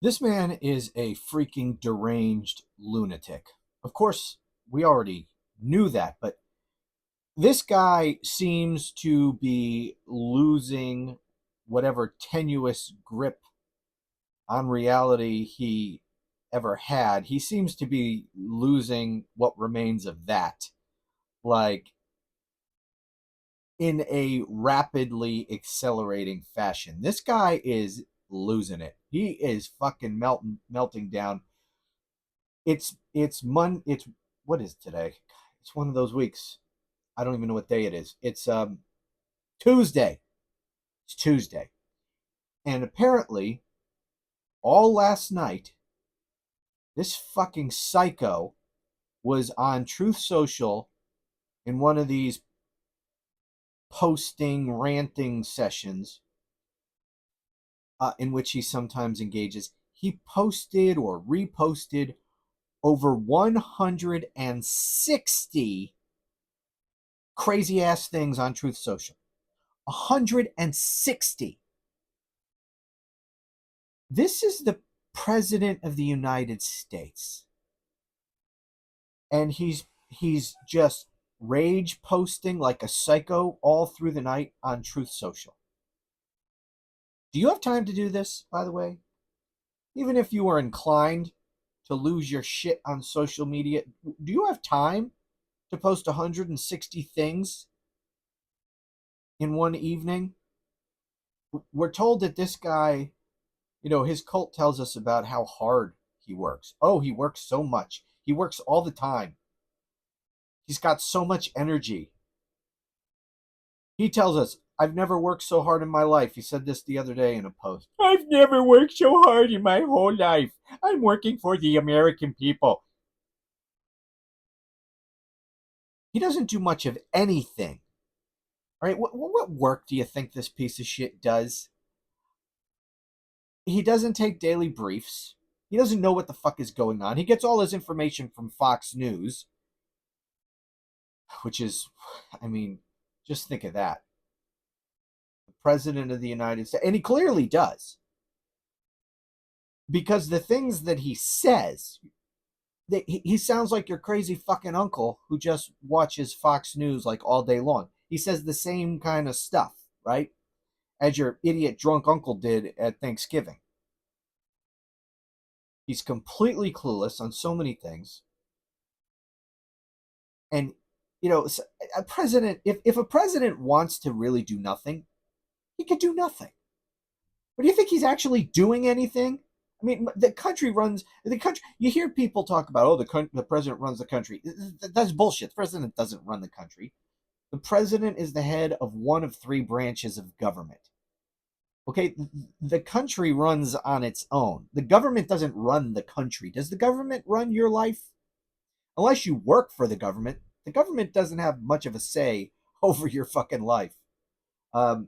This man is a freaking deranged lunatic. Of course, we already knew that, but this guy seems to be losing whatever tenuous grip on reality he ever had. He seems to be losing what remains of that, like in a rapidly accelerating fashion. This guy is losing it. He is fucking melting down. It's what is today? It's one of those weeks. I don't even know what day it is. It's Tuesday. It's Tuesday. And apparently all last night this fucking psycho was on Truth Social in one of these posting ranting sessions in which he sometimes engages. He posted or reposted over 160 crazy ass things on Truth Social. 160. This is the president of the United States. And he's just rage posting like a psycho all through the night on Truth Social. Do you have time to do this, by the way? Even if you were inclined to lose your shit on social media, do you have time to post 160 things in one evening? We're told that this guy, his cult tells us about how hard he works. Oh, he works so much. He works all the time. He's got so much energy. He tells us, I've never worked so hard in my life. He said this the other day in a post. I've never worked so hard in my whole life. I'm working for the American people. He doesn't do much of anything. All right, what work do you think this piece of shit does? He doesn't take daily briefs. He doesn't know what the fuck is going on. He gets all his information from Fox News, which is, I mean, just think of that. The president of the United States, and he clearly does. Because the things that he says, he sounds like your crazy fucking uncle who just watches Fox News like all day long. He says the same kind of stuff, right? As your idiot drunk uncle did at Thanksgiving. He's completely clueless on so many things. And, a president, if a president wants to really do nothing, he could do nothing. But do you think he's actually doing anything? I mean, the country runs the country. You hear people talk about, oh, the president runs the country. That's bullshit. The president doesn't run the country. The president is the head of one of three branches of government. Okay, the country runs on its own. The government doesn't run the country. Does the government run your life? Unless you work for the government doesn't have much of a say over your fucking life. Um,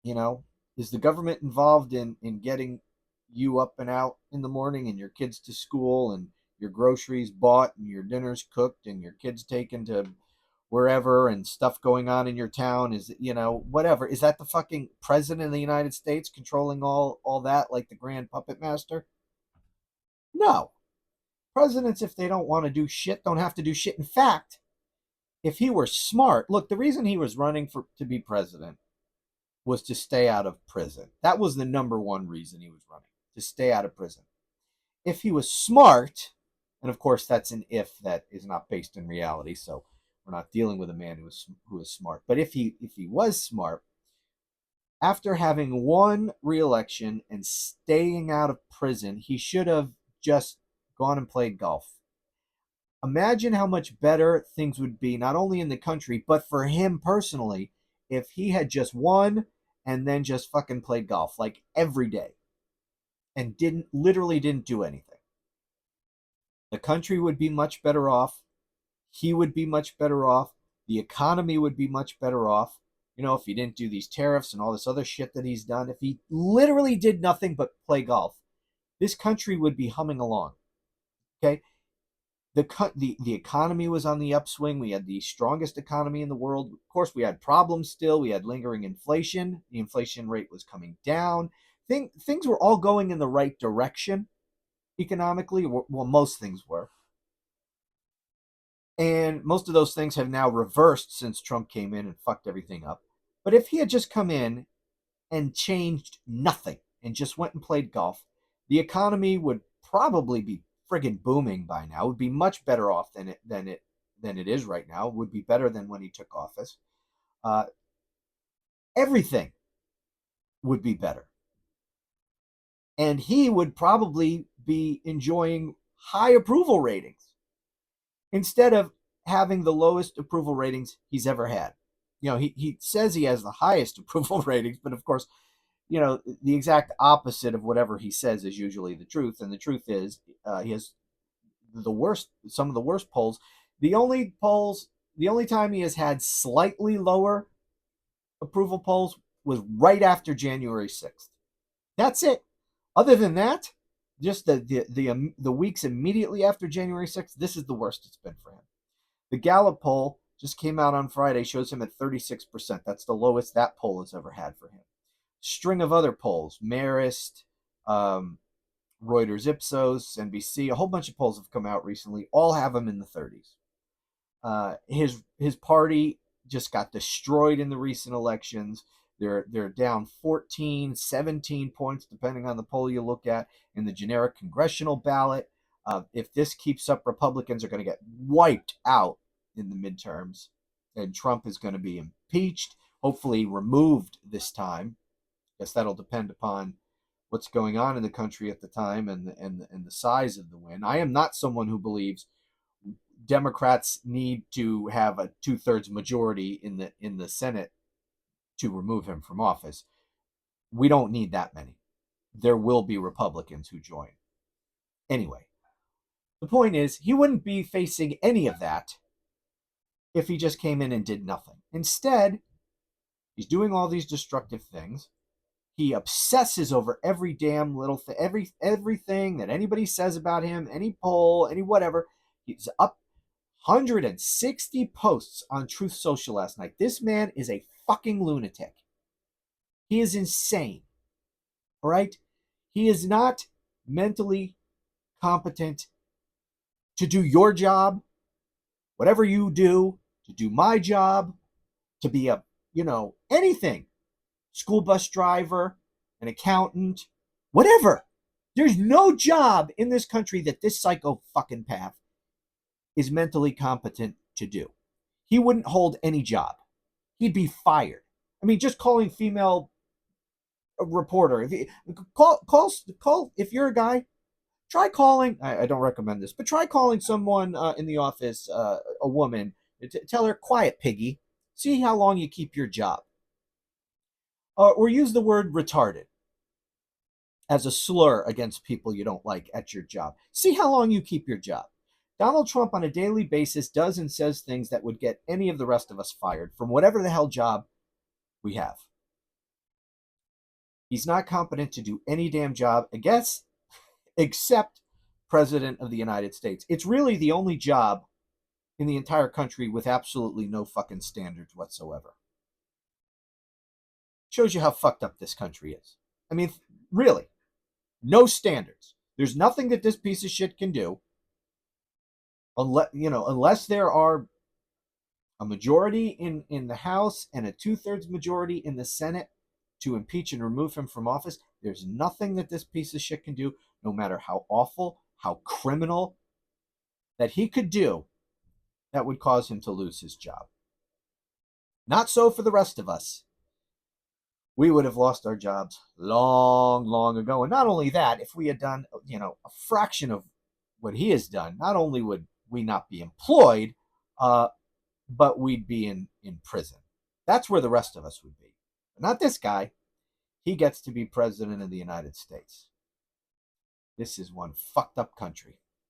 you know, is the government involved in getting you up and out in the morning and your kids to school and your groceries bought and your dinners cooked and your kids taken to wherever and stuff going on in your town? Is whatever, is that the fucking president of the United States controlling all that like the grand puppet master? No. Presidents, if they don't want to do shit, don't have to do shit. In fact, if he were smart, look, the reason he was running for to be president was to stay out of prison. That was the number one reason he was running, to stay out of prison. If he was smart, and of course that's an if that is not based in reality, so we're not dealing with a man who is smart. But if he was smart, after having won re-election and staying out of prison, he should have just gone and played golf. Imagine how much better things would be, not only in the country, but for him personally, if he had just won and then just fucking played golf like every day and didn't do anything. The country would be much better off. He would be much better off. The economy would be much better off. If he didn't do these tariffs and all this other shit that he's done, if he literally did nothing but play golf, this country would be humming along. Okay? The economy was on the upswing. We had the strongest economy in the world. Of course, we had problems still. We had lingering inflation. The inflation rate was coming down. things were all going in the right direction economically. Well, most things were. And most of those things have now reversed since Trump came in and fucked everything up. But if he had just come in and changed nothing and just went and played golf, the economy would probably be friggin' booming by now. It would be much better off than it is right now. It would be better than when he took office. Uh, Everything would be better, and he would probably be enjoying high approval ratings instead of having the lowest approval ratings he's ever had. He says he has the highest approval ratings, but of course, the exact opposite of whatever he says is usually the truth. And the truth is, he has some of the worst polls. The only time he has had slightly lower approval polls was right after January 6th. That's it. Other than that, just the weeks immediately after January 6th, this is the worst it's been for him. The Gallup poll just came out on Friday, shows him at 36%. That's the lowest that poll has ever had for him. String of other polls, Marist, Reuters, Ipsos, NBC, a whole bunch of polls have come out recently. All have him in the 30s. His party just got destroyed in the recent elections. They're down 14, 17 points, depending on the poll you look at, in the generic congressional ballot. If this keeps up, Republicans are going to get wiped out in the midterms, and Trump is going to be impeached, hopefully removed this time. I guess that'll depend upon what's going on in the country at the time and the size of the win. I am not someone who believes Democrats need to have a 2/3 majority in the Senate to remove him from office. We don't need that many. There will be Republicans who join. Anyway, the point is, he wouldn't be facing any of that if he just came in and did nothing. Instead, he's doing all these destructive things. He obsesses over every damn little thing, everything that anybody says about him, any poll, any whatever. He's up 160 posts on Truth Social last night. This man is a fucking lunatic. He is insane. All right? He is not mentally competent to do your job, whatever you do, to do my job, to be anything. School bus driver, an accountant, whatever. There's no job in this country that this psycho fucking path is mentally competent to do. He wouldn't hold any job. He'd be fired. I mean, just calling female reporter. If you, call if you're a guy, try calling. I don't recommend this, but try calling someone in the office, a woman. Tell her, quiet, piggy. See how long you keep your job. Or use the word retarded as a slur against people you don't like at your job. See how long you keep your job. Donald Trump on a daily basis does and says things that would get any of the rest of us fired from whatever the hell job we have. He's not competent to do any damn job, I guess, except President of the United States. It's really the only job in the entire country with absolutely no fucking standards whatsoever. Shows you how fucked up this country is. I mean, really, no standards. There's nothing that this piece of shit can do unless there are a majority in the House and a 2/3 majority in the Senate to impeach and remove him from office. There's nothing that this piece of shit can do, no matter how awful, how criminal, that he could do that would cause him to lose his job. Not so for the rest of us. We would have lost our jobs long, long ago. And not only that, if we had done, a fraction of what he has done, not only would we not be employed, but we'd be in prison. That's where the rest of us would be. But not this guy. He gets to be president of the United States. This is one fucked up country.